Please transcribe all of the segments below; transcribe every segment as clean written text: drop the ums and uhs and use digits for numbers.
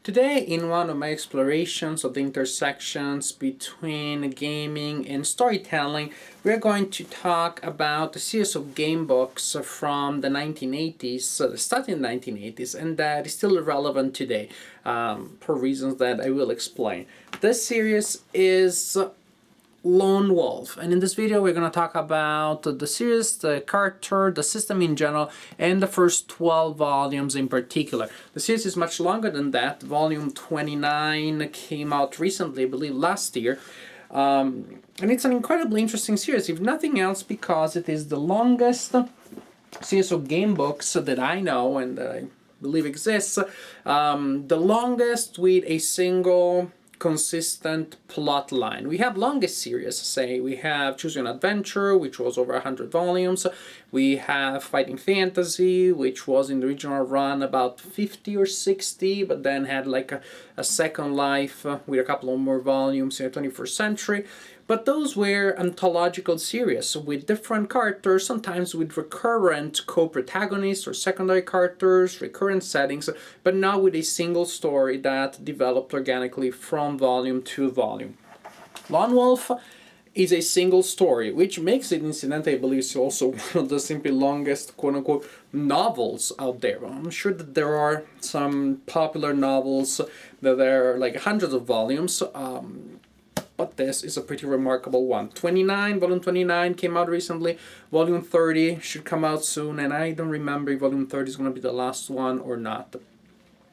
Today, in one of my explorations of the intersections between gaming and storytelling, we're going to talk about a series of game books from the 1980s, starting in the 1980s, and that is still relevant today for reasons that I will explain. This series is Lone Wolf, and in this video we're going to talk about the series, the character, the system in general, and the first 12 volumes in particular. The series is much longer than that. Volume 29 came out recently, I believe last year, and it's an incredibly interesting series, if nothing else because it is the longest series of game books that I know and that I believe exists, the longest with a single consistent plot line. We have longest series, say we have Choose Your Own Adventure, which was over 100 volumes. We have Fighting Fantasy, which was in the original run about 50 or 60, but then had like a second life with a couple of more volumes in the 21st century. But those were anthological series with different characters, sometimes with recurrent co-protagonists or secondary characters, recurrent settings, but not with a single story that developed organically from volume to volume. Lone Wolf is a single story, which makes it, incidentally, I believe, also one of the simply longest quote-unquote novels out there. I'm sure that there are some popular novels that are like hundreds of volumes, but this is a pretty remarkable one. Volume 29 came out recently. Volume 30 should come out soon, and I don't remember if Volume 30 is going to be the last one or not.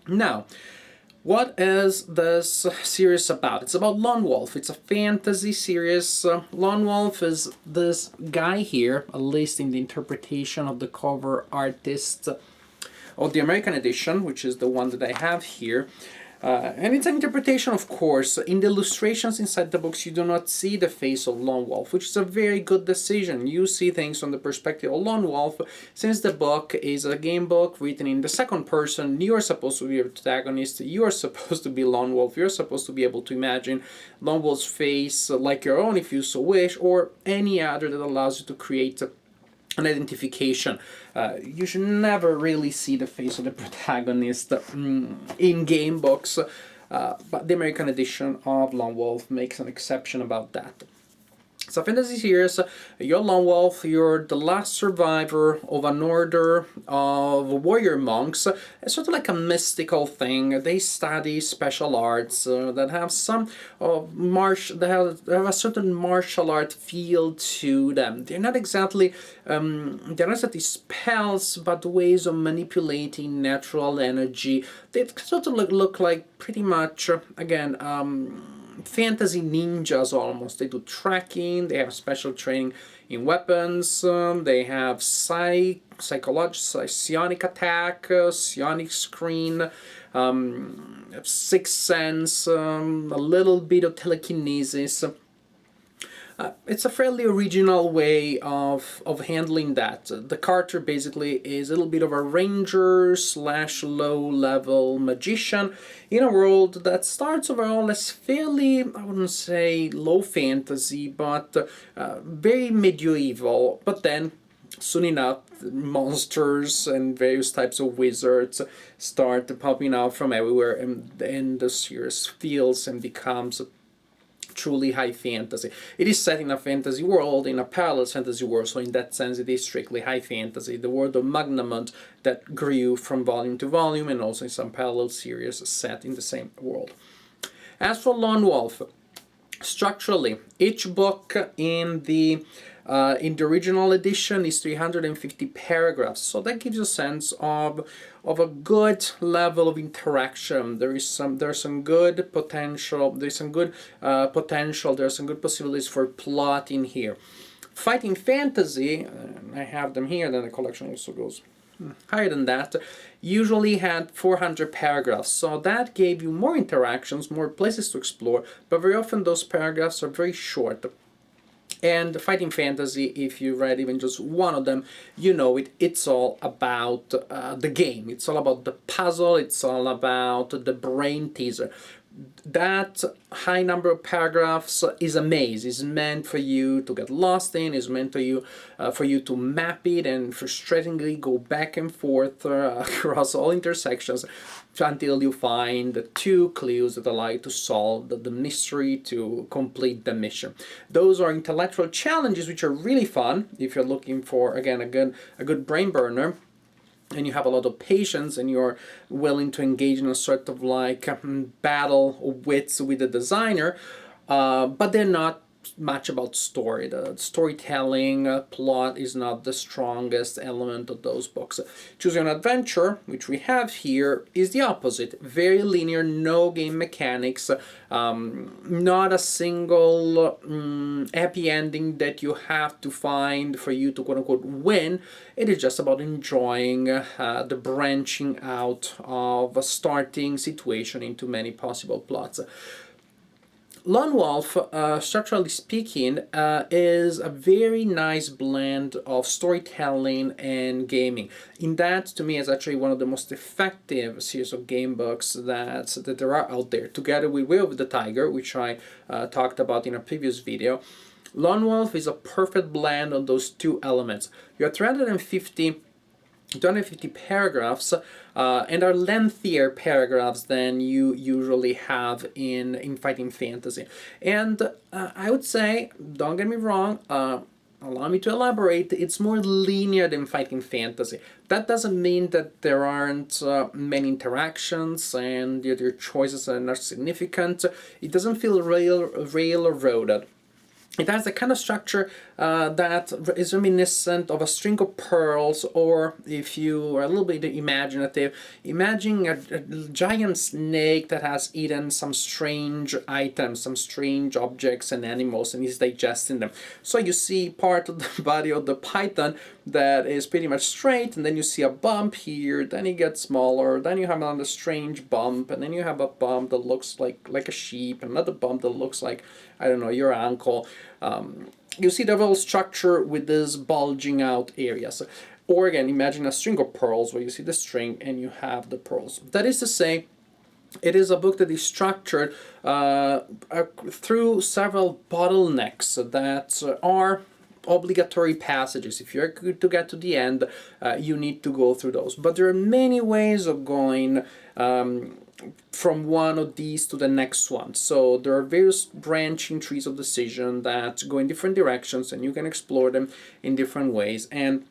Now, what is this series about? It's about Lone Wolf. It's a fantasy series. Lone Wolf is this guy here, at least in the interpretation of the cover artist of the American edition, which is the one that I have here. And it's an interpretation, of course. In the illustrations inside the books, you do not see the face of Lone Wolf, which is a very good decision. You see things from the perspective of Lone Wolf. Since the book is a game book written in the second person, you are supposed to be a protagonist, you are supposed to be Lone Wolf, you're supposed to be able to imagine Lone Wolf's face like your own if you so wish, or any other that allows you to create an identification. You should never really see the face of the protagonist in game books, but the American edition of Lone Wolf makes an exception about that. It's a fantasy series. You're Lone Wolf, you're the last survivor of an order of warrior monks. It's sort of like a mystical thing. They study special arts that have some they have a certain martial art feel to them. They're not exactly spells, but ways of manipulating natural energy. They sort of look like pretty much again fantasy ninjas almost. They do tracking, they have special training in weapons, they have psionic attack, psionic screen, sixth sense, a little bit of telekinesis. It's a fairly original way of handling that. The character basically is a little bit of a ranger / low-level magician in a world that starts overall as fairly, I wouldn't say low fantasy, but very medieval. But then, soon enough, monsters and various types of wizards start popping out from everywhere, and the series feels and becomes truly high fantasy. It is set in a fantasy world, in a parallel fantasy world, so in that sense it is strictly high fantasy. The world of Magnakai that grew from volume to volume, and also in some parallel series set in the same world. As for Lone Wolf, structurally, each book in the original edition is 350 paragraphs, so that gives you a sense of a good level of interaction. There's some good potential. There's some good possibilities for plot in here. Fighting Fantasy, I have them here. Then the collection also goes higher than that. Usually had 400 paragraphs, so that gave you more interactions, more places to explore. But very often those paragraphs are very short. And Fighting Fantasy, if you read even just one of them, you know it's all about the game. It's all about the puzzle. It's all about the brain teaser. that high number of paragraphs is a maze. It's meant for you to get lost in. It's meant for you to map it and frustratingly go back and forth across all intersections until you find the 2 clues that allow you to solve the mystery, to complete the mission. Those are intellectual challenges which are really fun if you're looking for, again, a good brain burner, and you have a lot of patience and you're willing to engage in a sort of like battle of wits with the designer, but they're not much about story. The storytelling plot is not the strongest element of those books. Choose Your Own Adventure, which we have here, is the opposite. Very linear, no game mechanics, not a single happy ending that you have to find for you to quote-unquote win. It is just about enjoying the branching out of a starting situation into many possible plots. Lone Wolf, structurally speaking, is a very nice blend of storytelling and gaming. In that, to me, is actually one of the most effective series of game books that there are out there, together with Way of the Tiger, which I talked about in a previous video. Lone Wolf is a perfect blend of those 2 elements. You have 250 paragraphs, and are lengthier paragraphs than you usually have in fighting fantasy. And I would say, don't get me wrong, allow me to elaborate, it's more linear than fighting fantasy. That doesn't mean that there aren't many interactions and your choices are not significant. It doesn't feel railroaded. It has the kind of structure that is reminiscent of a string of pearls, or if you are a little bit imaginative, imagine a giant snake that has eaten some strange items, some strange objects and animals, and is digesting them. So you see part of the body of the python that is pretty much straight, and then you see a bump here, then it gets smaller, then you have another strange bump, and then you have a bump that looks like a sheep, another bump that looks like, I don't know, your ankle. You see the whole structure with this bulging out areas. Or again, imagine a string of pearls where you see the string and you have the pearls. That is to say, it is a book that is structured through several bottlenecks that are obligatory passages. If you're good to get to the end, you need to go through those. But there are many ways of going from one of these to the next one. So there are various branching trees of decision that go in different directions, and you can explore them in different ways. And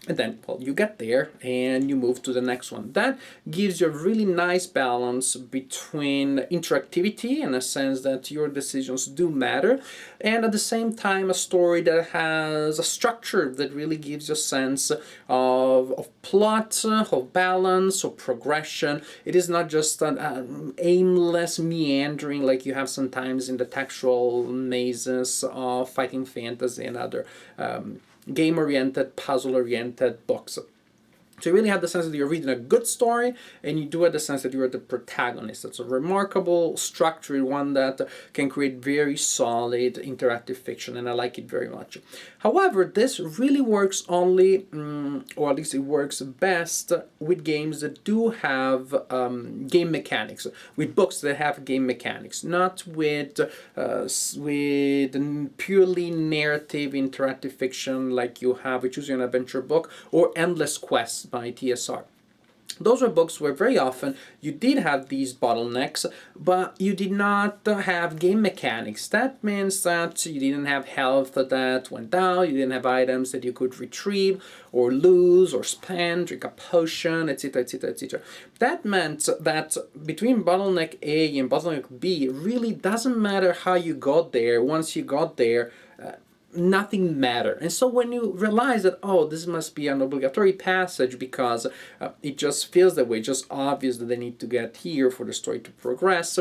then, well, you get there and you move to the next one. That gives you a really nice balance between interactivity, in a sense that your decisions do matter, and at the same time a story that has a structure that really gives you a sense of plot, of balance, of progression. It is not just an aimless meandering like you have sometimes in the textual mazes of fighting fantasy and other game-oriented, puzzle-oriented books. So you really have the sense that you're reading a good story, and you do have the sense that you're the protagonist. It's a remarkable structured one that can create very solid interactive fiction, and I like it very much. However, this really works only, or at least it works best, with games that do have game mechanics, with books that have game mechanics, not with purely narrative interactive fiction like you have with Choose Your Own Adventure book or Endless Quest by TSR. Those were books where very often you did have these bottlenecks, but you did not have game mechanics. That means that you didn't have health that went down, you didn't have items that you could retrieve or lose or spend, drink a potion, etc., etc., etc. That meant that between bottleneck A and bottleneck B, it really doesn't matter how you got there. Once you got there, nothing mattered. And so when you realize that, oh, this must be an obligatory passage because it just feels that way, just obvious that they need to get here for the story to progress,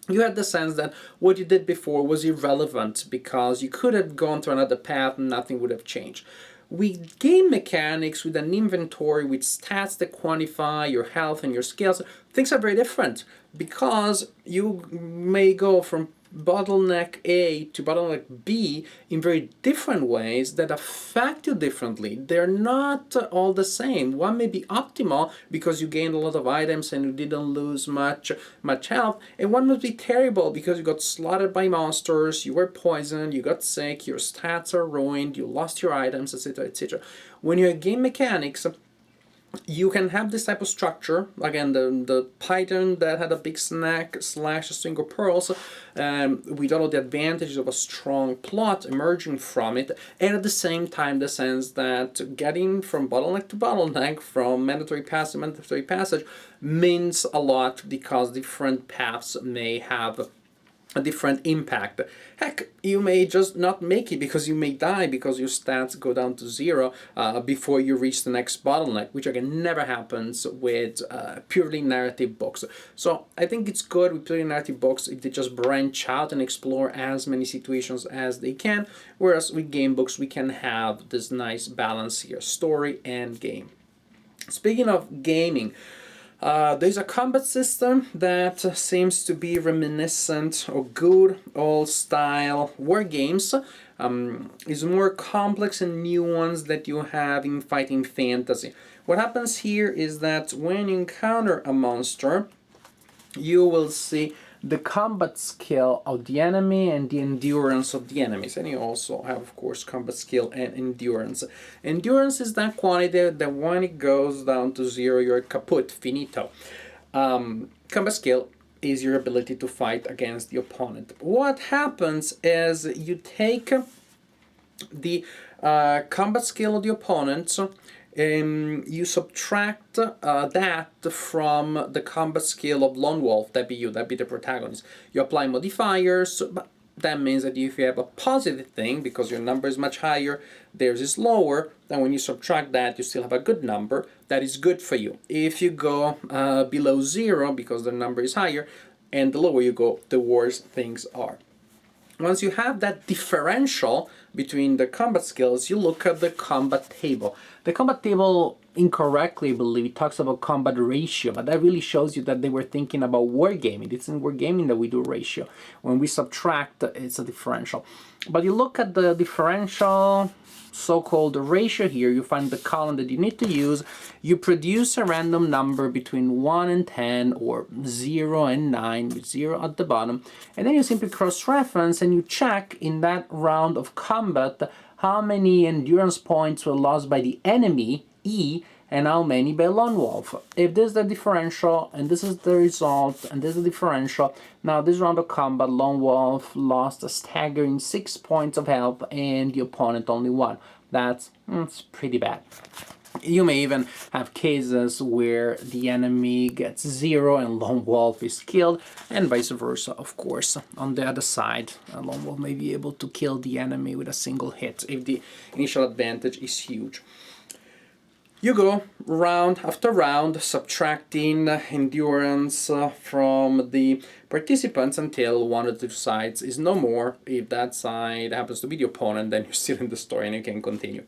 you had the sense that what you did before was irrelevant because you could have gone to another path and nothing would have changed. With game mechanics, with an inventory, with stats that quantify your health and your skills, things are very different because you may go from bottleneck A to bottleneck B in very different ways that affect you differently. They're not all the same. One may be optimal because you gained a lot of items and you didn't lose much health, and one must be terrible because you got slaughtered by monsters, you were poisoned, you got sick, your stats are ruined, you lost your items, etc., etc. When you're game mechanics, you can have this type of structure. Again, the Python that had a big snack slash a string of pearls, with all of the advantages of a strong plot emerging from it, and at the same time the sense that getting from bottleneck to bottleneck, from mandatory passage to mandatory passage, means a lot because different paths may have a different impact. Heck, you may just not make it because you may die because your stats go down to 0 before you reach the next bottleneck, which again never happens with purely narrative books. So I think it's good with purely narrative books if they just branch out and explore as many situations as they can, whereas with game books we can have this nice balance here, story and game. Speaking of gaming, there's a combat system that seems to be reminiscent of good old style war games. It's more complex and nuanced that you have in fighting fantasy. What happens here is that when you encounter a monster, you will see the combat skill of the enemy and the endurance of the enemies. And you also have, of course, combat skill and endurance. Endurance is that quantity that when it goes down to 0, you're kaput, finito. Combat skill is your ability to fight against the opponent. What happens is you take the combat skill of the opponent, you subtract that from the combat skill of Lone Wolf, that'd be you, that'd be the protagonist. You apply modifiers, but that means that if you have a positive thing, because your number is much higher, theirs is lower, then when you subtract that, you still have a good number that is good for you. If you go below 0, because the number is higher, and the lower you go, the worse things are. Once you have that differential between the combat skills, you look at the combat table. The combat table, incorrectly, I believe, talks about combat ratio, but that really shows you that they were thinking about wargaming. It's in wargaming that we do ratio. When we subtract, it's a differential. But you look at the differential, so-called ratio here, you find the column that you need to use, you produce a random number between 1 and 10 or 0 and 9 with 0 at the bottom, and then you simply cross-reference and you check in that round of combat how many endurance points were lost by the enemy, E, and how many by Lone Wolf. If this is the differential, and this is the result, and this is the differential, now this round of combat, Lone Wolf lost a staggering 6 points of health, and the opponent only 1. That's pretty bad. You may even have cases where the enemy gets 0 and Lone Wolf is killed, and vice versa, of course. On the other side, Lone Wolf may be able to kill the enemy with a single hit if the initial advantage is huge. You go round after round, subtracting endurance from the participants until one of the sides is no more. If that side happens to be the opponent, then you're still in the story and you can continue,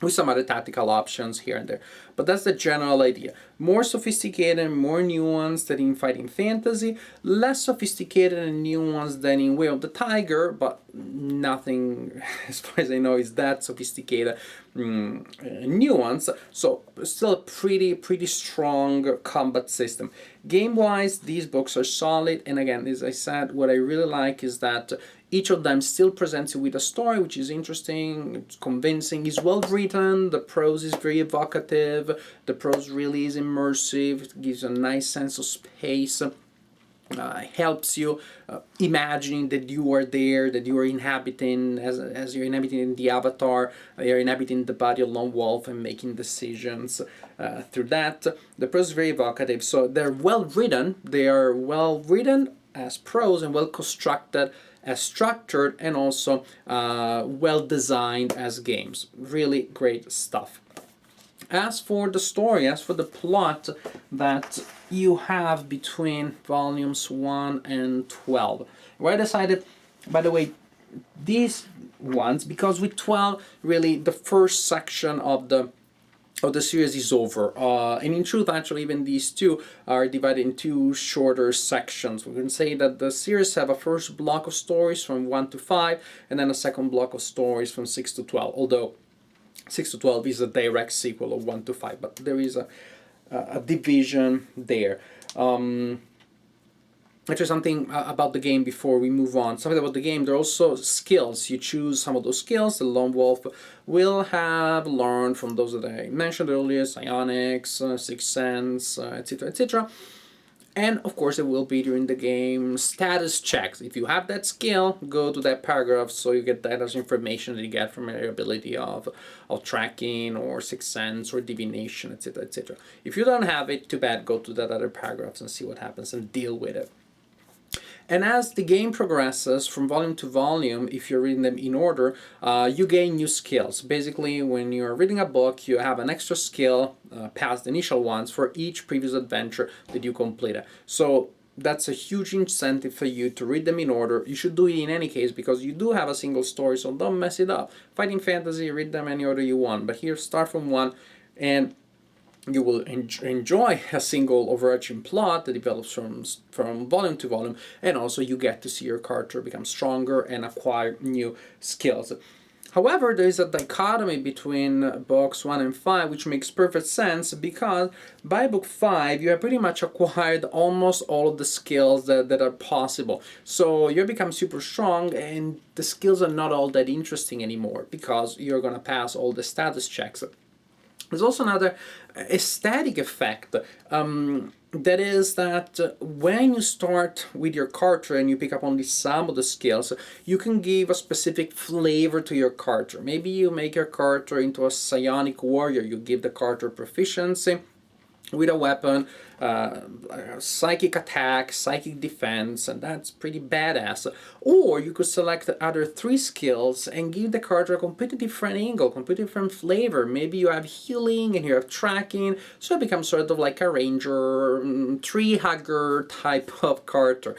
with some other tactical options here and there. But that's the general idea. More sophisticated, more nuanced than in Fighting Fantasy, less sophisticated and nuanced than in Way of the Tiger, but nothing, as far as I know, is that sophisticated nuance. So still a pretty strong combat system. Game-wise, these books are solid, and again, as I said, what I really like is that each of them still presents you with a story which is interesting, it's convincing, is well written, the prose is very evocative, the prose really is immersive, it gives a nice sense of space, helps you imagining that you are there, that you are inhabiting, as you're inhabiting the avatar, you're inhabiting the body of Lone Wolf and making decisions through that. The prose is very evocative, so they're well written, they are well written as prose and well constructed as structured, and also well designed as games. Really great stuff. As for the story, as for the plot that you have between volumes 1 and 12, I decided, by the way, these ones, because with 12, really the first section of the of the series is over. And in truth, actually, even these two are divided in two shorter sections. We can say that the series have a first block of stories from 1 to 5, and then a second block of stories from 6 to 12, although 6 to 12 is a direct sequel of 1 to 5, but there is a division there. Actually, something about the game before we move on. Something about the game, there are also skills. You choose some of those skills. The lone wolf will have learned from those that I mentioned earlier, psionics, sixth sense, etc., etc. And of course, it will be during the game status checks. If you have that skill, go to that paragraph so you get that as information that you get from your ability of tracking or sixth sense or divination, etc., etc. If you don't have it, too bad. Go to that other paragraphs and see what happens and deal with it. And as the game progresses from volume to volume, if you're reading them in order, you gain new skills. Basically, when you're reading a book, you have an extra skill past the initial ones for each previous adventure that you completed. So that's a huge incentive for you to read them in order. You should do it in any case because you do have a single story, so don't mess it up. Fighting fantasy, read them any order you want. But here, start from one, and you will enjoy a single overarching plot that develops from volume to volume, and also you get to see your character become stronger and acquire new skills. However, there is a dichotomy between books 1 and 5, which makes perfect sense because by book 5, you have pretty much acquired almost all of the skills that are possible. So you become super strong, and the skills are not all that interesting anymore because you're going to pass all the status checks. There's also another aesthetic effect. That is that when you start with your character and you pick up only some of the skills, you can give a specific flavor to your character. Maybe you make your character into a psionic warrior. You give the character proficiency with a weapon, psychic attack, psychic defense, and that's pretty badass. Or you could select the other 3 skills and give the character a completely different angle, completely different flavor. Maybe you have healing and you have tracking, so it becomes sort of like a ranger, tree hugger type of character.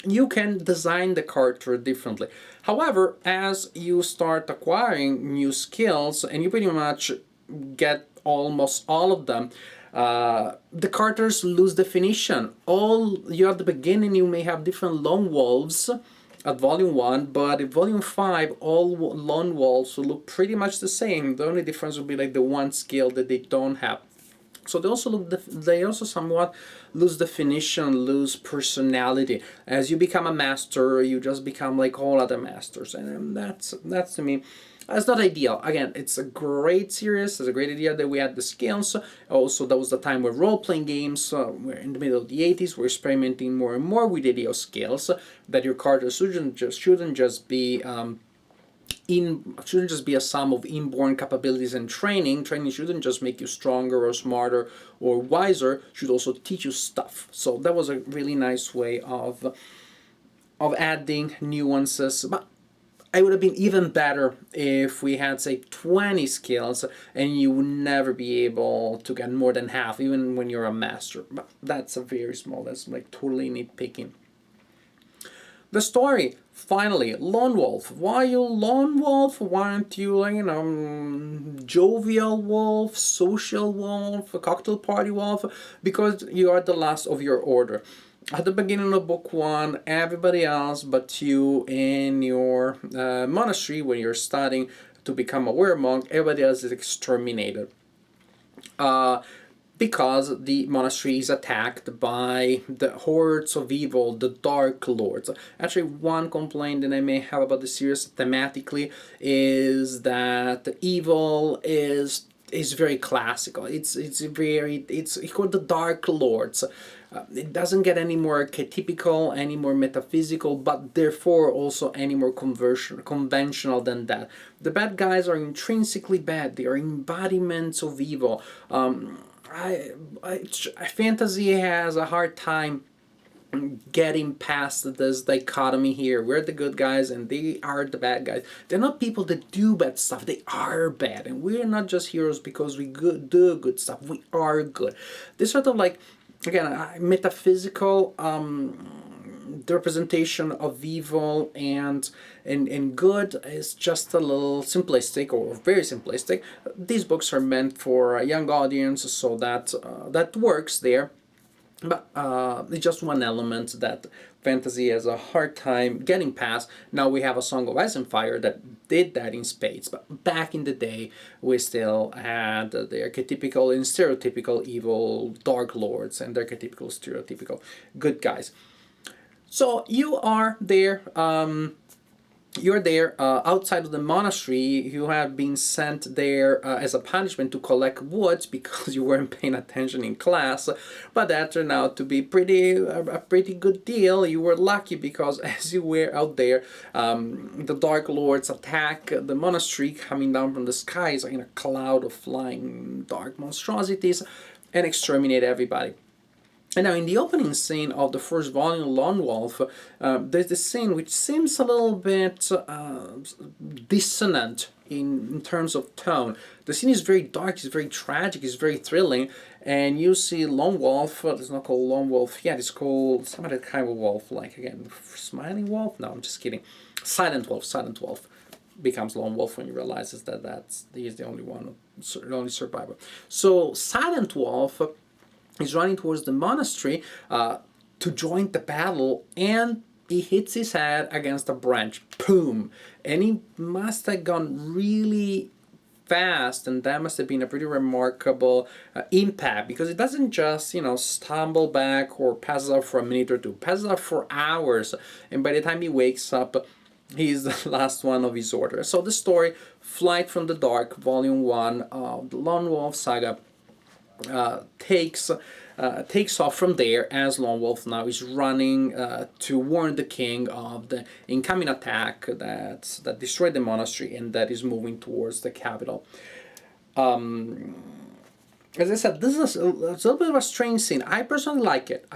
You can design the character differently. However, as you start acquiring new skills and you pretty much get almost all of them, the characters lose definition. All you at the beginning, you may have different lone wolves at volume 1, but in volume 5, all lone wolves will look pretty much the same. The only difference will be like the one skill that they don't have. So they also somewhat lose definition, lose personality. As you become a master, you just become like all other masters, and that's to me, that's not ideal. Again, it's a great series. It's a great idea that we had the skills. Also, that was the time where role-playing games, we're in the middle of the 80s, we're experimenting more and more with idea skills, that your character shouldn't just be shouldn't just be a sum of inborn capabilities and training. Training shouldn't just make you stronger or smarter or wiser. Should also teach you stuff. So that was a really nice way of adding nuances. But it would have been even better if we had, say, 20 skills and you would never be able to get more than half, even when you're a master. But that's a very small, that's like totally nitpicking. The story, finally, Lone Wolf. Why are you Lone Wolf? Why aren't you, jovial wolf, social wolf, a cocktail party wolf? Because you are the last of your order. At the beginning of book 1, everybody else but you in your monastery, when you're studying to become a warrior monk, everybody else is exterminated. Because the monastery is attacked by the hordes of evil, the Dark Lords. Actually, one complaint that I may have about the series thematically is that the evil is very classical. It's called the Dark Lords. It doesn't get any more archetypical, any more metaphysical, but therefore also any more conventional than that. The bad guys are intrinsically bad. They are embodiments of evil. Fantasy has a hard time getting past this dichotomy here. We're the good guys and they are the bad guys. They're not people that do bad stuff. They are bad. And we're not just heroes because we do good stuff. We are good. This sort of like, again, metaphysical the representation of evil and good is just a little simplistic or very simplistic. These books are meant for a young audience, so that works there. But it's just one element that fantasy has a hard time getting past. Now we have A Song of Ice and Fire that did that in spades, but back in the day we still had the archetypical and stereotypical evil dark lords and the archetypical stereotypical good guys. So you're there outside of the monastery. You have been sent there as a punishment to collect wood because you weren't paying attention in class, but that turned out to be a pretty good deal. You were lucky because as you were out there, the Dark Lords attack the monastery, coming down from the skies in a cloud of flying dark monstrosities, and exterminate everybody. And now, in the opening scene of the first volume, Lone Wolf, there's this scene which seems a little bit dissonant in terms of tone. The scene is very dark, it's very tragic, it's very thrilling, and you see Lone Wolf. It's not called Lone Wolf yet, it's called some other kind of wolf, like again, Smiling Wolf? No, I'm just kidding. Silent Wolf. Silent Wolf becomes Lone Wolf when he realizes that he's the only one, the only survivor. So Silent Wolf is running towards the monastery to join the battle, and he hits his head against a branch. Boom! And he must have gone really fast, and that must have been a pretty remarkable impact, because it doesn't just, stumble back or passes out for a minute or two. It passes out for hours, and by the time he wakes up, he's the last one of his order. So the story, Flight from the Dark, Volume 1 of the Lone Wolf Saga, takes off from there, as Lone Wolf now is running to warn the king of the incoming attack that destroyed the monastery and that is moving towards the capital. As I said, this is a little bit of a strange scene. I personally like it.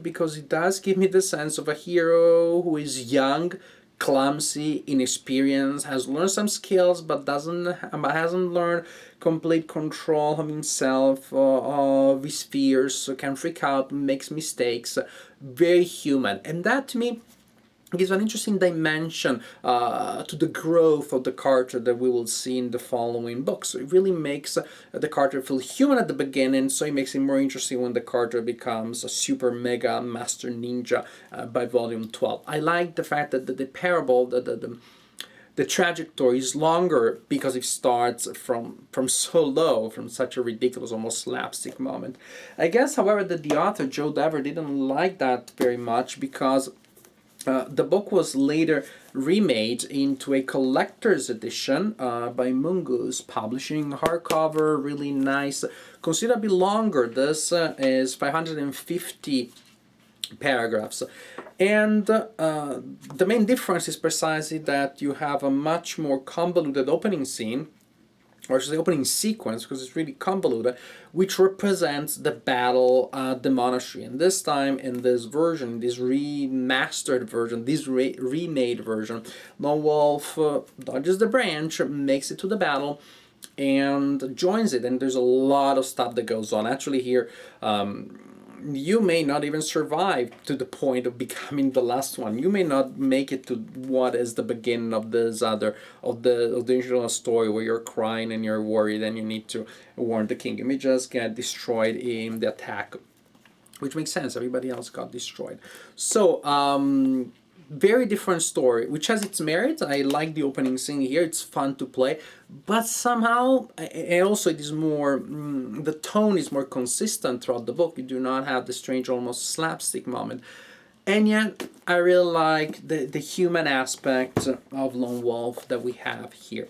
Because it does give me the sense of a hero who is young, clumsy, inexperienced, has learned some skills, but hasn't learned complete control of himself, of his fears, so can freak out, makes mistakes. Very human, and that to me gives an interesting dimension to the growth of the character that we will see in the following books. It really makes the character feel human at the beginning, so it makes it more interesting when the character becomes a super mega master ninja by volume 12. I like the fact that the parable, the trajectory is longer because it starts from so low, from such a ridiculous, almost slapstick moment. I guess, however, that the author, Joe Dever, didn't like that very much, because the book was later remade into a collector's edition by Mungus Publishing, hardcover, really nice, considerably longer. This is 550 paragraphs. And the main difference is precisely that you have a much more convoluted opening scene, or the opening sequence, because it's really convoluted, which represents the battle at the monastery. And this time, in this version, this remastered version, this remade version, Lone Wolf dodges the branch, makes it to the battle, and joins it. And there's a lot of stuff that goes on. Actually, here, you may not even survive to the point of becoming the last one. You may not make it to what is the beginning of this other of the original story, where you're crying and you're worried and you need to warn the king. You may just get destroyed in the attack, which makes sense. Everybody else got destroyed. So very different story, which has its merits. I like the opening scene here. It's fun to play, but somehow, and also it is more, the tone is more consistent throughout the book. You do not have the strange, almost slapstick moment. And yet, I really like the human aspect of Lone Wolf that we have here.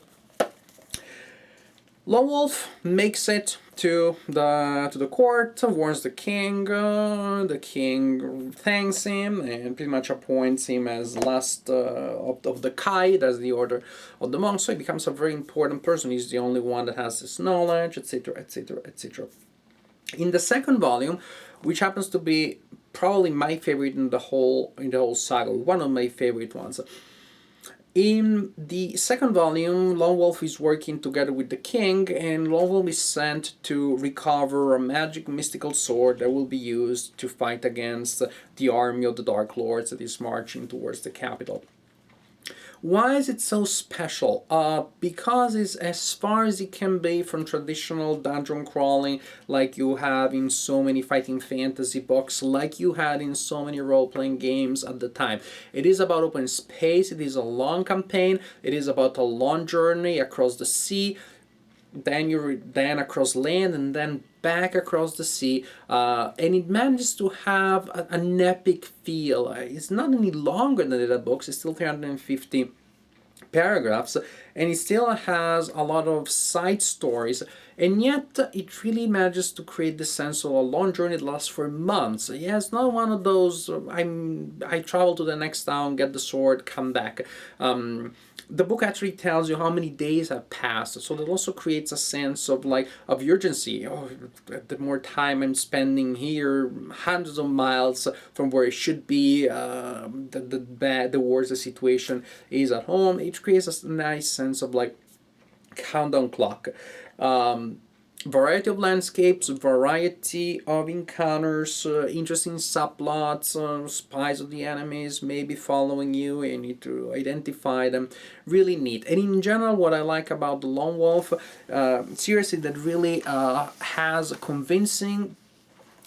Lone Wolf makes it to the court, warns the king. The king thanks him and pretty much appoints him as last of the Kai, that's the order of the monks. So he becomes a very important person. He's the only one that has this knowledge, etc., etc., etc. In the second volume, which happens to be probably my favorite in the whole saga, one of my favorite ones. In the second volume, Lone Wolf is working together with the king, and Lone Wolf is sent to recover a magic mystical sword that will be used to fight against the army of the Dark Lords that is marching towards the capital. Why is it so special? Because it's as far as it can be from traditional dungeon crawling like you have in so many fighting fantasy books, like you had in so many role-playing games at the time. It is about open space, it is a long campaign, it is about a long journey across the sea, then across land, and then back across the sea, and it manages to have an epic feel. It's not any longer than the other books. It's still 350 paragraphs, and it still has a lot of side stories, and yet it really manages to create the sense of a long journey that lasts for months. Yeah, it's not one of those I travel to the next town, get the sword, come back. The book actually tells you how many days have passed, so that also creates a sense of of urgency. Oh, the more time I'm spending here, hundreds of miles from where it should be, the worse the situation is at home. It creates a nice sense of countdown clock. Variety of landscapes, variety of encounters, interesting subplots, spies of the enemies maybe following you, and you need to identify them. Really neat. And in general, what I like about the Lone Wolf seriously, that really has a convincing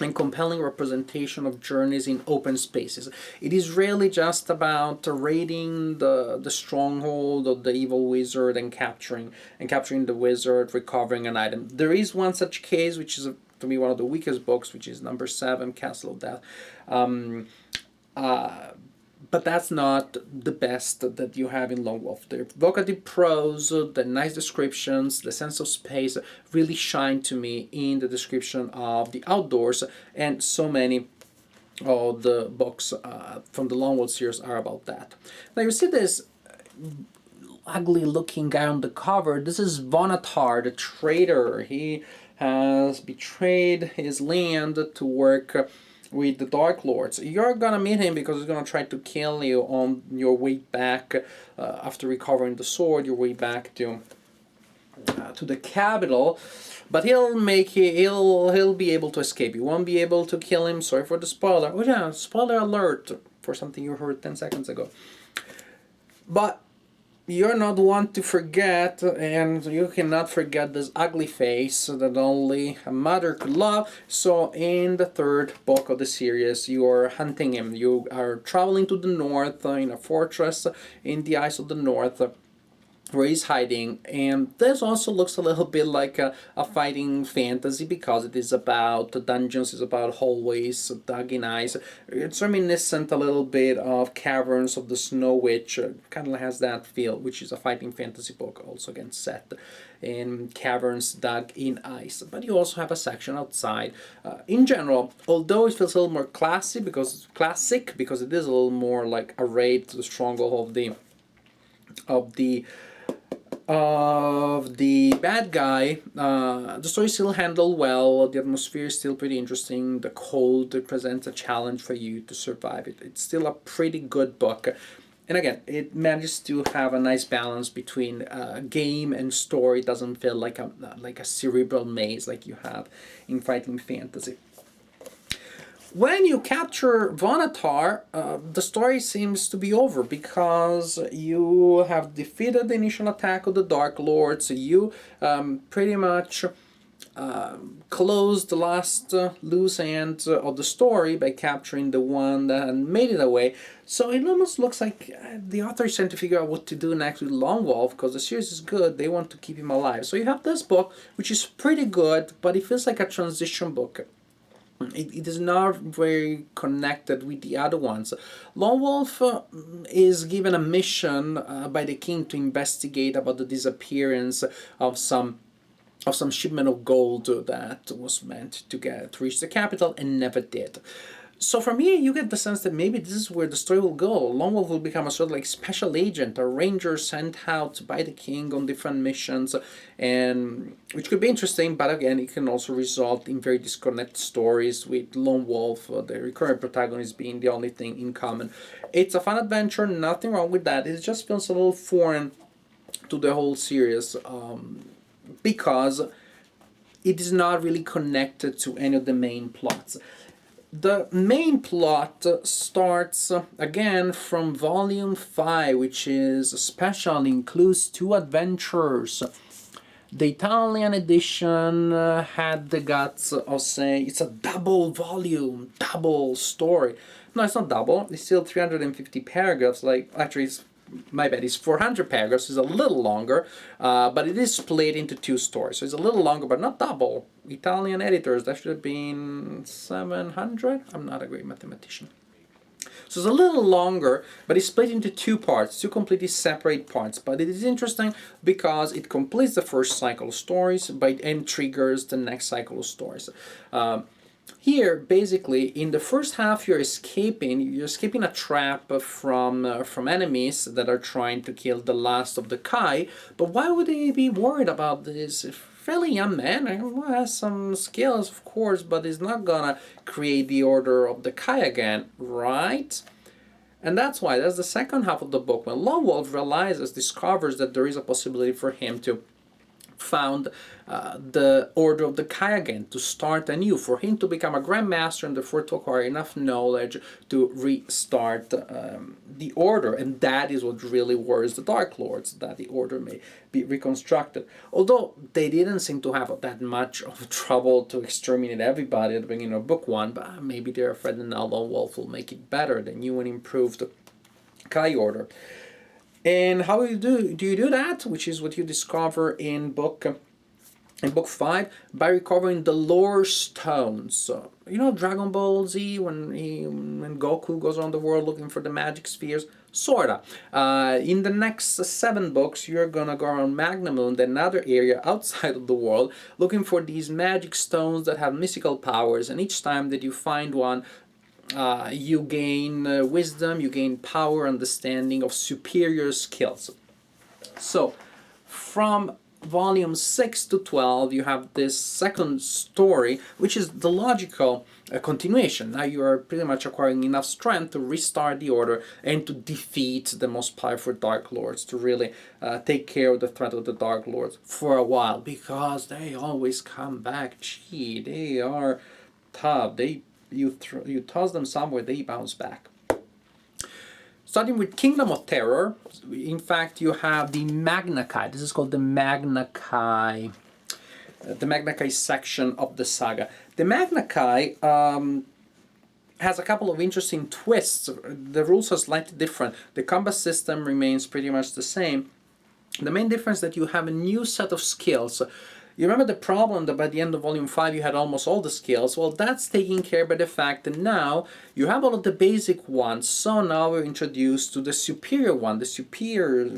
and compelling representation of journeys in open spaces. It is really just about raiding the stronghold of the evil wizard and capturing the wizard, recovering an item. There is one such case, which is to me one of the weakest books, which is number 7, Castle of Death. But that's not the best that you have in Lone Wolf. The evocative prose, the nice descriptions, the sense of space really shine to me in the description of the outdoors, and so many of the books from the Lone Wolf series are about that. Now you see this ugly looking guy on the cover. This is Vonatar, the traitor. He has betrayed his land to work with the Dark Lords. You're gonna meet him because he's gonna try to kill you on your way back after recovering the sword, your way back to the capital. But he'll be able to escape. You won't be able to kill him. Sorry for the spoiler. Oh yeah, spoiler alert for something you heard 10 seconds ago. But you're not one to forget, and you cannot forget this ugly face that only a mother could love. So in the third book of the series, you are hunting him. You are traveling to the north in a fortress in the ice of the north, where he's hiding, and this also looks a little bit like a fighting fantasy because it is about dungeons, it's about hallways dug in ice. It's reminiscent a little bit of Caverns of the Snow Witch, kind of has that feel, which is a fighting fantasy book, also again set in caverns dug in ice. But you also have a section outside. In general, although it feels a little more classic because it is a little more like a raid to the stronghold of the bad guy, the story is still handled well, the atmosphere is still pretty interesting, the cold presents a challenge for you to survive it. It's still a pretty good book. And again, it manages to have a nice balance between game and story. It doesn't feel like a cerebral maze like you have in fighting fantasy. When you capture Vonatar, the story seems to be over because you have defeated the initial attack of the Dark Lords. You pretty much closed the last loose end of the story by capturing the one that made it away. So it almost looks like the author is trying to figure out what to do next with Lone Wolf because the series is good. They want to keep him alive. So you have this book, which is pretty good, but it feels like a transition book. It is not very connected with the other ones. Lone Wolf is given a mission by the king to investigate about the disappearance of some shipment of gold that was meant to reach the capital and never did. So from here, you get the sense that maybe this is where the story will go. Lone Wolf will become a sort of like special agent, a ranger sent out by the king on different missions, and which could be interesting. But again, it can also result in very disconnected stories with Lone Wolf, the recurrent protagonist, being the only thing in common. It's a fun adventure, nothing wrong with that. It just feels a little foreign to the whole series because it is not really connected to any of the main plots. The main plot starts again from volume 5, which is special, includes 2 adventures. The Italian edition had the guts of saying it's a double volume, double story. No, it's not double, it's still 350 paragraphs, like, actually it's my bad, it's 400 paragraphs, it's a little longer, but it is split into 2 stories, so it's a little longer, but not double. Italian editors, that should have been 700? I'm not a great mathematician. So it's a little longer, but it's split into 2 parts, 2 completely separate parts. But it is interesting because it completes the first cycle of stories and triggers the next cycle of stories. Here, basically, in the first half, you're escaping a trap from enemies that are trying to kill the last of the Kai. But why would they be worried about this fairly young man who has some skills, of course, but is not gonna create the Order of the Kai again, right? And that's the second half of the book, when Lone Wolf discovers that there is a possibility for him to found the Order of the Kai again, to start anew, for him to become a Grandmaster and therefore to acquire enough knowledge to restart the Order. And that is what really worries the Dark Lords, that the Order may be reconstructed. Although they didn't seem to have that much of trouble to exterminate everybody at the beginning of book 1, but maybe they're afraid that now Lone Wolf will make it better, the new and improved Kai Order. And how do you do that? Which is what you discover in book 5, by recovering the lore stones. So, you know Dragon Ball Z, when Goku goes around the world looking for the magic spheres? Sorta. In the next 7 books, you're gonna go around Magnamoon, another area outside of the world, looking for these magic stones that have mystical powers, and each time that you find one, you gain wisdom, you gain power, understanding of superior skills. So, from volume 6 to 12, you have this second story, which is the logical continuation. Now you are pretty much acquiring enough strength to restart the Order and to defeat the most powerful Dark Lords, to really take care of the threat of the Dark Lords for a while, because they always come back. Gee, they are tough. You toss them somewhere, they bounce back. Starting with Kingdom of Terror, in fact, you have the Magnakai. This is called the Magnakai section of the saga. The Magnakai has a couple of interesting twists. The rules are slightly different. The combat system remains pretty much the same. The main difference is that you have a new set of skills. You remember the problem that by the end of volume 5 you had almost all the skills? Well, that's taken care by the fact that now you have all of the basic ones, so now we're introduced to the superior one, the superior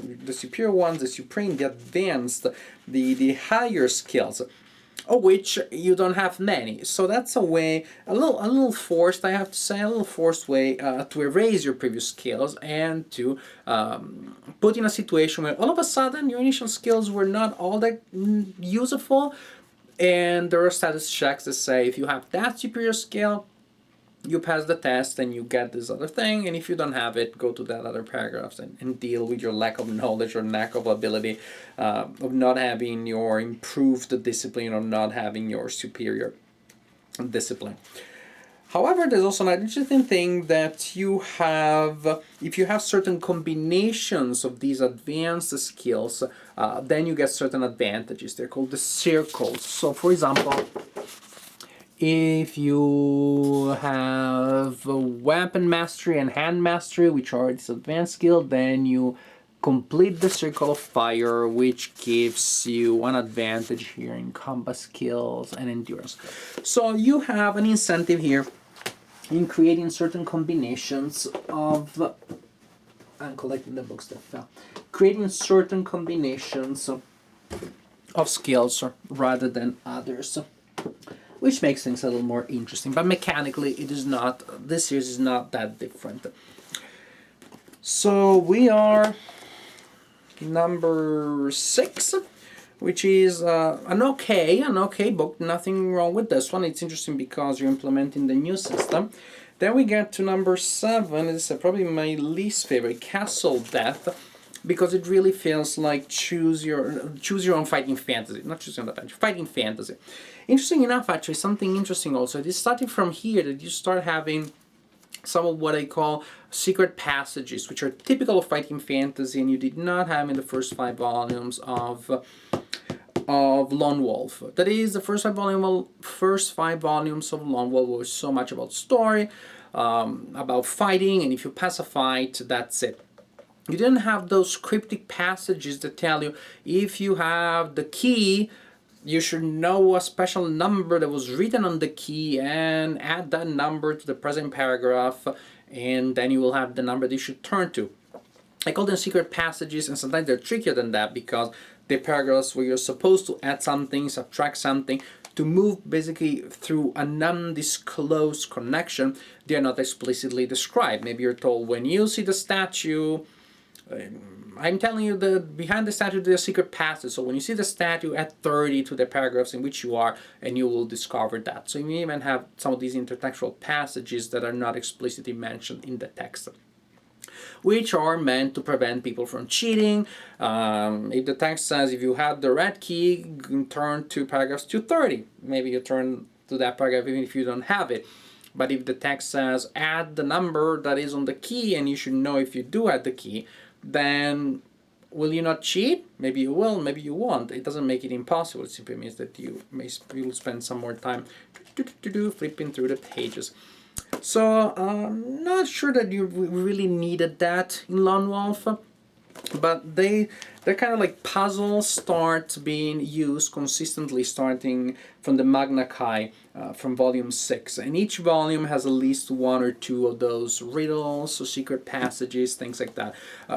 ones, the supreme, the advanced, the higher skills, of which you don't have many. So that's a way, a little forced, I have to say, a little forced way to erase your previous skills and to put in a situation where all of a sudden your initial skills were not all that useful, and there are status checks that say if you have that superior skill, you pass the test and you get this other thing, and if you don't have it, go to that other paragraphs and deal with your lack of knowledge or lack of ability, of not having your improved discipline or not having your superior discipline. However, there's also an interesting thing that you have, if you have certain combinations of these advanced skills, then you get certain advantages. They're called the circles. So, for example, if you have weapon mastery and hand mastery, which are this advanced skill, then you complete the circle of fire, which gives you an advantage here in combat skills and endurance. So you have an incentive here in creating certain combinations of, I'm collecting the books that fell, creating certain combinations of skills rather than others. which makes things a little more interesting. But mechanically, it is not. This series is not that different. So we are number 6, which is an okay book. Nothing wrong with this one. It's interesting because you're implementing the new system. Then we get to number 7. It's probably my least favorite, Castle Death, because it really feels like choose your own fighting fantasy, not choosing the adventure, fighting fantasy. Interesting enough, actually, something interesting also. It is starting from here that you start having some of what I call secret passages, which are typical of fighting fantasy, and you did not have in the first 5 volumes of Lone Wolf. That is, the first 5 volumes of Lone Wolf were so much about story, about fighting, and if you pass a fight, that's it. You didn't have those cryptic passages that tell you if you have the key, you should know a special number that was written on the key and add that number to the present paragraph, and then you will have the number that you should turn to. I call them secret passages, and sometimes they're trickier than that because they're paragraphs where you're supposed to add something, subtract something, to move basically through an undisclosed connection. They are not explicitly described. Maybe you're told when you see the statue, I'm telling you that behind the statue there's a secret passage. So when you see the statue, add 30 to the paragraphs in which you are, and you will discover that. So you may even have some of these intertextual passages that are not explicitly mentioned in the text, which are meant to prevent people from cheating. If the text says if you have the red key, turn to paragraphs 230. Maybe you turn to that paragraph even if you don't have it. But if the text says add the number that is on the key, and you should know if you do add the key, then will you not cheat? Maybe you will, maybe you won't. It doesn't make it impossible. It simply means that you will spend some more time flipping through the pages. So I'm not sure that you really needed that in Lone Wolf, but they're kind of like puzzles start being used consistently starting from the Magnakai, from volume 6, and each volume has at least 1 or 2 of those riddles or secret passages, things like that.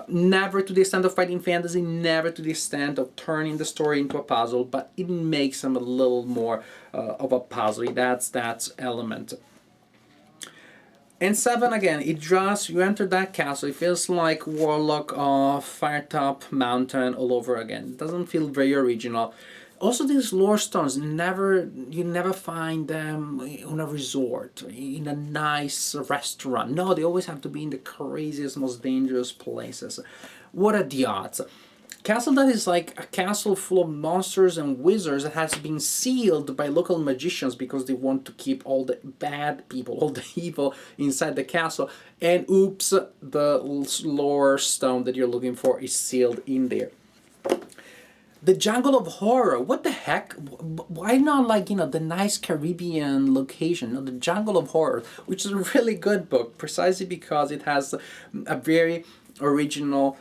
Never to the extent of fighting fantasy, never to the extent of turning the story into a puzzle, but it makes them a little more of a puzzle. That's that element. And 7, again, it just, you enter that castle, it feels like Warlock of Firetop Mountain all over again. It doesn't feel very original. Also, these lore stones, you never find them on a resort, in a nice restaurant. No, they always have to be in the craziest, most dangerous places. What are the odds? Castle that is like a castle full of monsters and wizards that has been sealed by local magicians because they want to keep all the bad people, all the evil inside the castle. And oops, the lore stone that you're looking for is sealed in there. The Jungle of Horror, what the heck? Why not like, the nice Caribbean location, the Jungle of Horror, which is a really good book, precisely because it has a very original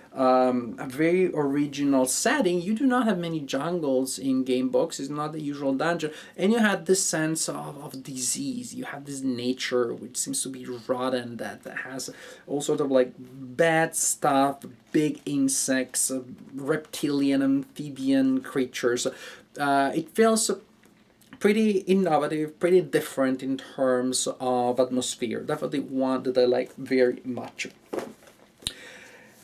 setting. You do not have many jungles in Gamebooks. It's not the usual dungeon, and you have this sense of disease. You have this nature which seems to be rotten, that has all sort of like bad stuff, big insects, reptilian, amphibian creatures. It feels pretty innovative, pretty different in terms of atmosphere. Definitely one that I like very much.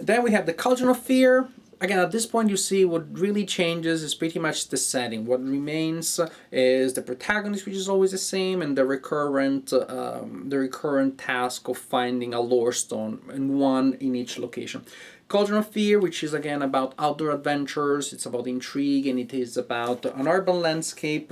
Then we have the Cauldron of Fear. Again, at this point you see what really changes is pretty much the setting. What remains is the protagonist, which is always the same, and the recurrent task of finding a lore stone, and one in each location. Cauldron of Fear, which is again about outdoor adventures, it's about intrigue, and it is about an urban landscape.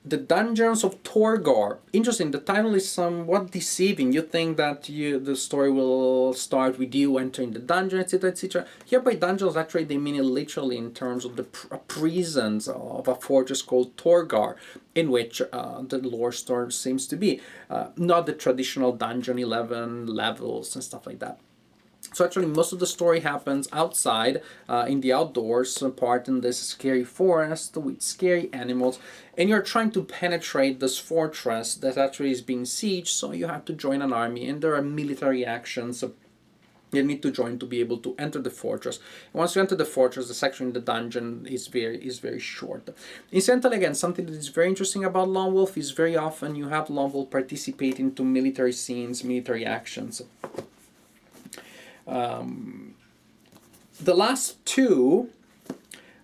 The Dungeons of Torgar. Interesting, the title is somewhat deceiving. You think that the story will start with you entering the dungeon, etc., etc. Here by dungeons, actually they mean it literally in terms of the prisons of a fortress called Torgar, in which the lore story seems to be. Not the traditional dungeon 11 levels and stuff like that. So actually most of the story happens outside, in the outdoors, part in this scary forest with scary animals, and you're trying to penetrate this fortress that actually is being sieged, so you have to join an army, and there are military actions You need to join to be able to enter the fortress. And once you enter the fortress, the section in the dungeon is very short. Incidentally, again, something that is very interesting about Lone Wolf is very often you have Lone Wolf participate into military scenes, military actions. The last two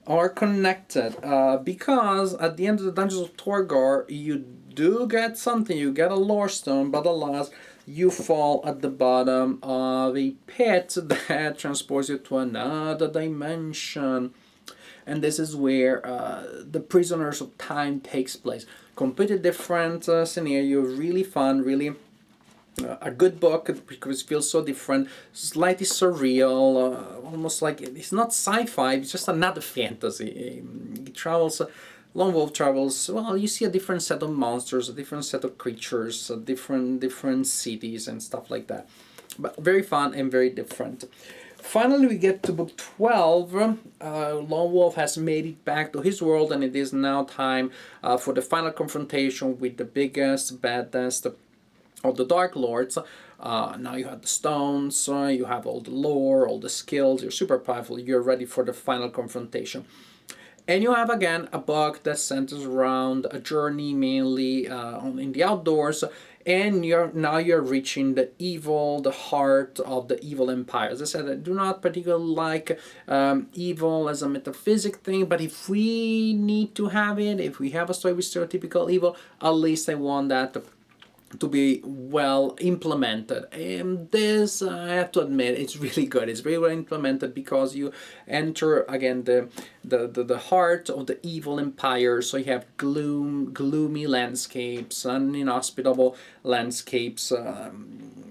are connected because at the end of the Dungeons of Torgar, you do get something. You get a lore stone, but alas, you fall at the bottom of a pit that transports you to another dimension. And this is where the Prisoners of Time takes place. Completely different scenario, really fun, really a good book because it feels so different, slightly surreal, almost like it's not sci-fi, it's just another fantasy. It travels. Lone Wolf travels, well, you see a different set of monsters, a different set of creatures, different cities and stuff like that. But very fun and very different. Finally, we get to book 12. Lone Wolf has made it back to his world, and it is now time for the final confrontation with the biggest, baddest of the Dark Lords. Now you have the stones, you have all the lore, all the skills, you're super powerful, you're ready for the final confrontation. And you have again a book that centers around a journey mainly in the outdoors, and now you're reaching the heart of the evil empire. As I said, I do not particularly like evil as a metaphysic thing, but if we need to have it, if we have a story with stereotypical evil, at least I want that to be well implemented. And this, I have to admit, it's really good. It's very well implemented because you enter again the heart of the evil empire. So you have gloomy landscapes, and inhospitable landscapes.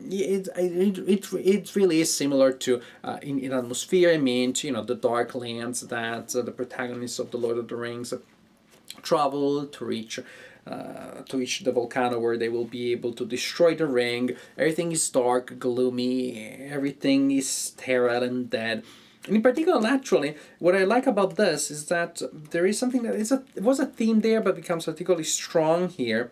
It really is similar to in atmosphere. I mean, the dark lands that the protagonists of the Lord of the Rings travel to reach the volcano, where they will be able to destroy the ring. Everything is dark, gloomy, everything is sterile and dead. And in particular, naturally, what I like about this is that there is something that it was a theme there, but becomes particularly strong here,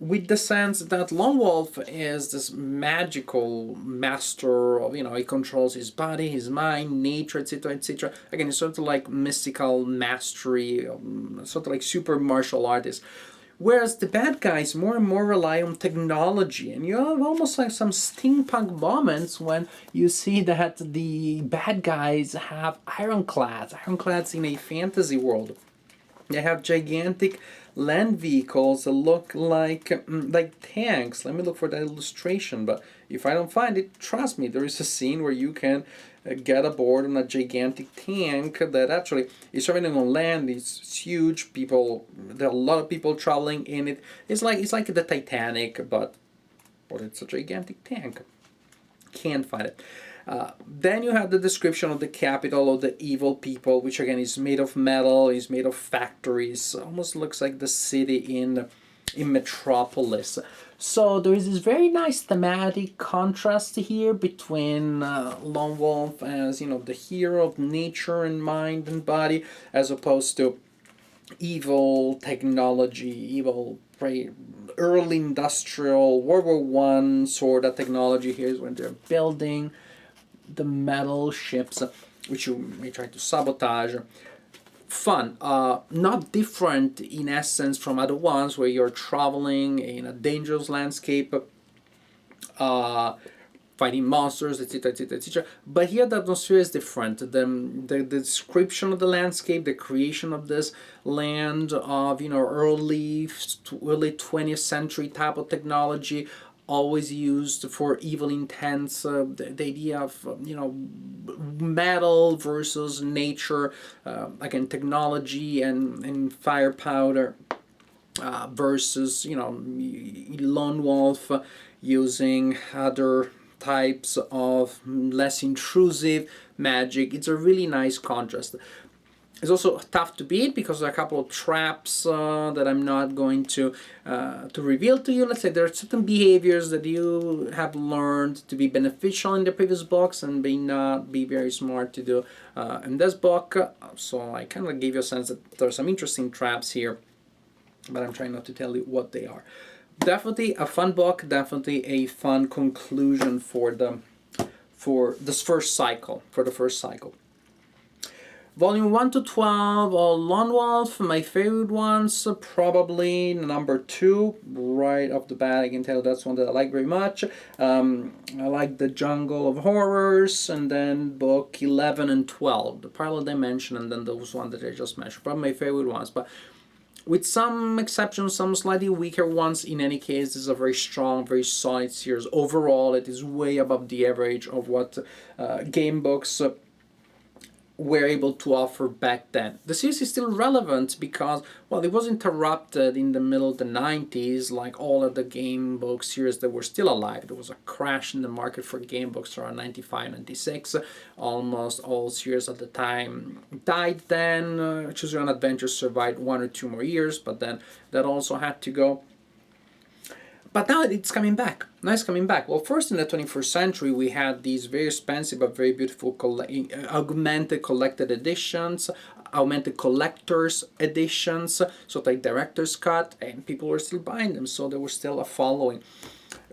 with the sense that Lone Wolf is this magical master of, he controls his body, his mind, nature, etc., etc. Again, it's sort of like mystical mastery, sort of like super martial artist. Whereas the bad guys more and more rely on technology, and you have almost like some steampunk moments when you see that the bad guys have ironclads in a fantasy world. They have gigantic land vehicles that look like tanks. Let me look for that illustration, but if I don't find it, trust me, there is a scene where you can get aboard on a gigantic tank that actually is traveling on land. It's huge. There are a lot of people traveling in it. It's like the Titanic, but it's a gigantic tank. Can't find it. Then you have the description of the capital of the evil people, which again is made of metal, is made of factories. Almost looks like the city in Metropolis. So there is this very nice thematic contrast here between Lone Wolf as the hero of nature and mind and body, as opposed to evil technology, evil early industrial World War One sort of technology. Here's when they're building the metal ships, which you may try to sabotage. Fun, not different in essence from other ones where you're traveling in a dangerous landscape, fighting monsters, etc., etc., etc. But here the atmosphere is different. The description of the landscape, the creation of this land of early 20th century type of technology, always used for evil intents. The idea of metal versus nature, again technology and firepower versus Lone Wolf using other types of less intrusive magic. It's a really nice contrast. It's also tough to beat because there are a couple of traps that I'm not going to reveal to you. Let's say there are certain behaviors that you have learned to be beneficial in the previous books and may not be very smart to do in this book. So I kind of gave you a sense that there are some interesting traps here, but I'm trying not to tell you what they are. Definitely a fun book, definitely a fun conclusion for the for this first cycle, for the first cycle. Volume 1 to 12, Lone Wolf, my favorite ones, probably number 2, right off the bat. I can tell that's one that I like very much. I like The Jungle of Horrors, and then book 11 and 12, The Parallel Dimension, and then those ones that I just mentioned. Probably my favorite ones, but with some exceptions, some slightly weaker ones. In any case, this is a very strong, very solid series. Overall, it is way above the average of what Gamebooks were able to offer back then. The series is still relevant because, well, it was interrupted in the middle of the 90s, like all of the game book series that were still alive. There was a crash in the market for game books around 95, 96. Almost all series at the time died then. Choose Your Own Adventure survived 1 or 2 more years, but then that also had to go. But now it's coming back. Now it's coming back. Well, first in the 21st century, we had these very expensive but very beautiful augmented collected editions, augmented collector's editions, so like director's cut, and people were still buying them, so there was still a following.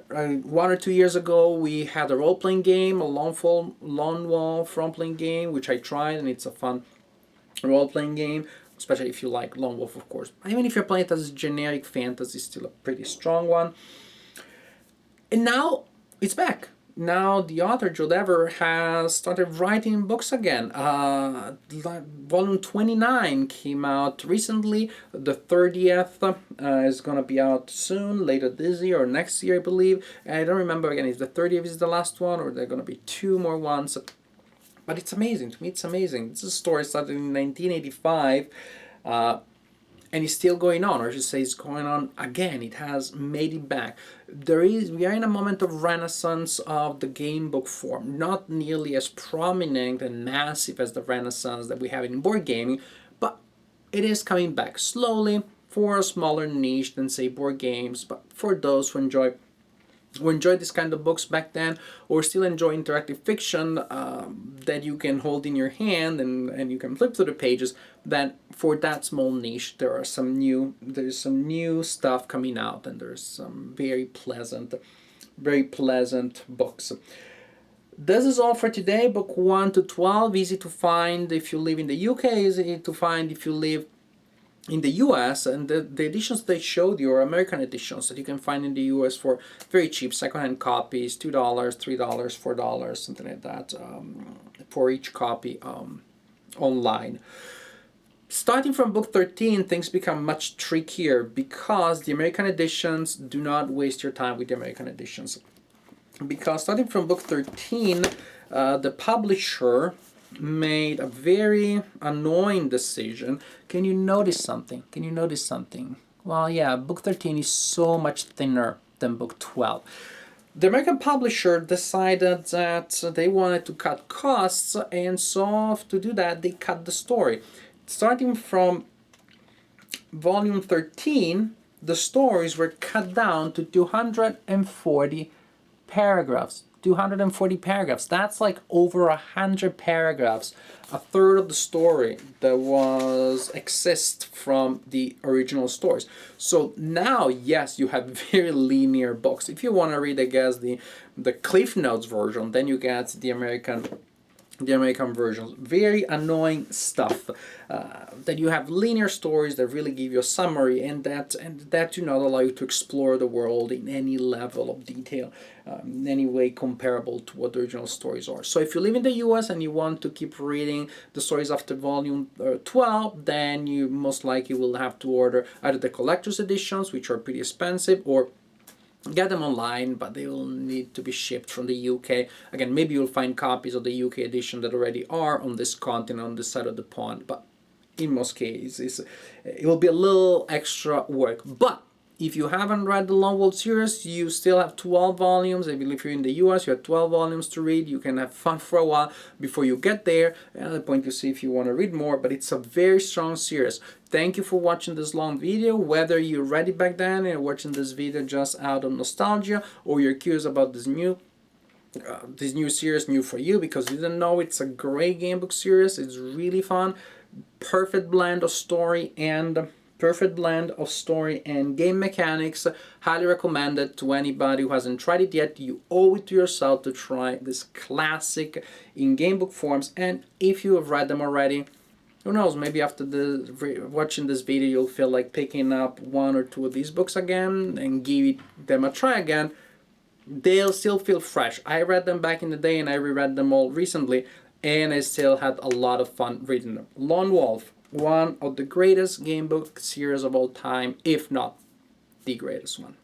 1 or 2 years ago, we had a role-playing game, a Lone Wolf role-playing game, which I tried, and it's a fun role-playing game, especially if you like Lone Wolf, of course. Even if you're playing it as generic fantasy, it's still a pretty strong one. And now it's back. Now the author, Joe Dever, has started writing books again. Volume 29 came out recently. The 30th is going to be out soon, later this year or next year, I believe. I don't remember again if the 30th is the last one or there are going to be 2 more ones. But it's amazing. To me, it's amazing. This is a story started in 1985, and it's still going on, or I should say it's going on again. It has made it back. We are in a moment of renaissance of the game book form. Not nearly as prominent and massive as the renaissance that we have in board gaming, but it is coming back slowly for a smaller niche than, say, board games, but for those who enjoyed this kind of books back then, or still enjoy interactive fiction that you can hold in your hand and you can flip through the pages, then for that small niche there's some new stuff coming out, and there's some very pleasant books. This is all for today. Book 1 to 12, easy to find if you live in the UK, easy to find if you live in the US, and the editions they showed you are American editions that you can find in the US for very cheap, secondhand copies, $2, $3, $4, something like that, for each copy online. Starting from book 13, things become much trickier because the American editions, do not waste your time with the American editions. Because starting from book 13, the publisher made a very annoying decision. Can you notice something? Well, yeah, book 13 is so much thinner than book 12. The American publisher decided that they wanted to cut costs, and so to do that, they cut the story. Starting from volume 13, the stories were cut down to 240 paragraphs. 240 paragraphs. That's like over 100 paragraphs, a third of the story that was exist from the original stories. So now, yes, you have very linear books. If you want to read, I guess, the Cliff Notes version, then you get the American versions. Very annoying stuff. That you have linear stories that really give you a summary, and that do not allow you to explore the world in any level of detail, in any way comparable to what the original stories are. So if you live in the US and you want to keep reading the stories after volume 12, then you most likely will have to order either the collector's editions, which are pretty expensive, or get them online, but they will need to be shipped from the UK. Again, maybe you'll find copies of the UK edition that already are on this continent, on this side of the pond, but in most cases, it will be a little extra work. But if you haven't read the Lone Wolf series, you still have 12 volumes. I believe if you're in the US, you have 12 volumes to read. You can have fun for a while before you get there. Another point to see if you want to read more, but it's a very strong series. Thank you for watching this long video. Whether you read it back then and you're watching this video just out of nostalgia, or you're curious about this new series, new for you because you didn't know, it's a great game book series. It's really fun. Perfect blend of story and Perfect blend of story and game mechanics. Highly recommended to anybody who hasn't tried it yet. You owe it to yourself to try this classic in game book forms. And if you have read them already, who knows, maybe after watching this video you'll feel like picking up one or two of these books again and give them a try again. They'll still feel fresh. I read them back in the day and I reread them all recently, and I still had a lot of fun reading them. Lone Wolf, one of the greatest game book series of all time, if not the greatest one.